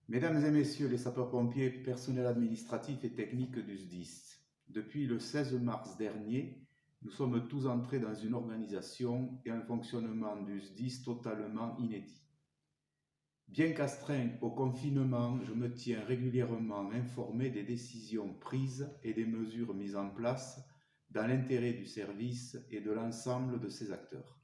Mesdames et messieurs les sapeurs-pompiers, personnel administratif et technique du SDIS, depuis le 16 mars dernier, nous sommes tous entrés dans une organisation et un fonctionnement du SDIS totalement inédit. Bien qu'astreint au confinement, je me tiens régulièrement informé des décisions prises et des mesures mises en place dans l'intérêt du service et de l'ensemble de ses acteurs.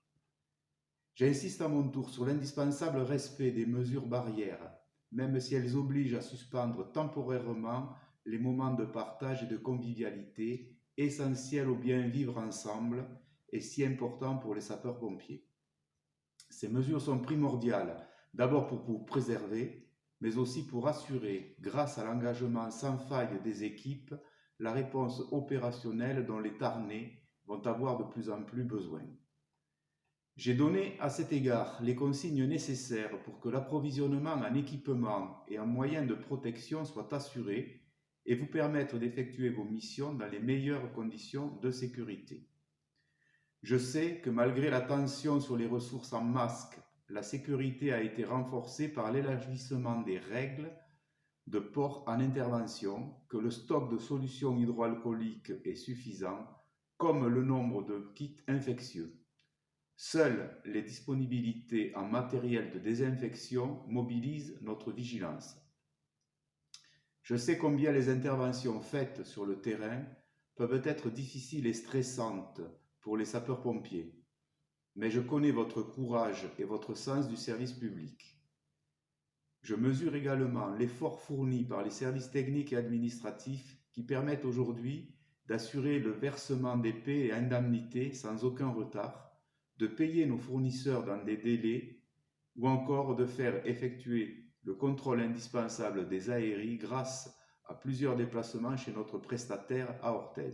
J'insiste à mon tour sur l'indispensable respect des mesures barrières, même si elles obligent à suspendre temporairement les moments de partage et de convivialité essentiels au bien vivre ensemble et si importants pour les sapeurs-pompiers. Ces mesures sont primordiales, d'abord pour vous préserver, mais aussi pour assurer, grâce à l'engagement sans faille des équipes, la réponse opérationnelle dont les Tarnais vont avoir de plus en plus besoin. J'ai donné à cet égard les consignes nécessaires pour que l'approvisionnement en équipements et en moyens de protection soit assuré et vous permettre d'effectuer vos missions dans les meilleures conditions de sécurité. Je sais que malgré la tension sur les ressources en masques, la sécurité a été renforcée par l'élargissement des règles de port en intervention, que le stock de solutions hydroalcooliques est suffisant, comme le nombre de kits infectieux. Seules les disponibilités en matériel de désinfection mobilisent notre vigilance. Je sais combien les interventions faites sur le terrain peuvent être difficiles et stressantes pour les sapeurs-pompiers, mais je connais votre courage et votre sens du service public. Je mesure également l'effort fourni par les services techniques et administratifs qui permettent aujourd'hui d'assurer le versement des paies et indemnités sans aucun retard, de payer nos fournisseurs dans des délais ou encore de faire effectuer le contrôle indispensable des aéries grâce à plusieurs déplacements chez notre prestataire à Orthez.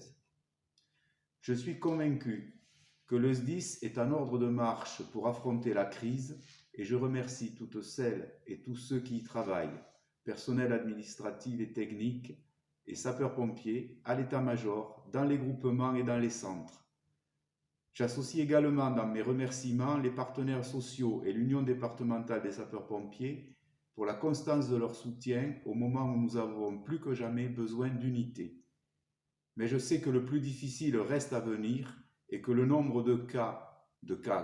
Je suis convaincu que le SDIS est en ordre de marche pour affronter la crise et je remercie toutes celles et tous ceux qui y travaillent, personnel administratif et technique et sapeurs-pompiers, à l'état-major, dans les groupements et dans les centres. J'associe également dans mes remerciements les partenaires sociaux et l'Union départementale des sapeurs-pompiers pour la constance de leur soutien au moment où nous avons plus que jamais besoin d'unité. Mais je sais que le plus difficile reste à venir et que le nombre de cas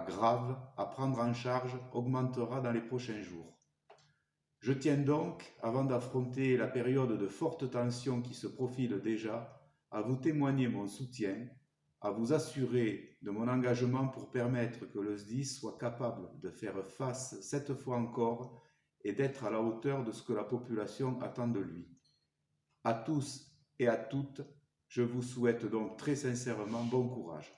graves à prendre en charge augmentera dans les prochains jours. Je tiens donc, avant d'affronter la période de forte tension qui se profile déjà, à vous témoigner mon soutien, à vous assurer de mon engagement pour permettre que le SDIS soit capable de faire face cette fois encore et d'être à la hauteur de ce que la population attend de lui. À tous et à toutes, je vous souhaite donc très sincèrement bon courage.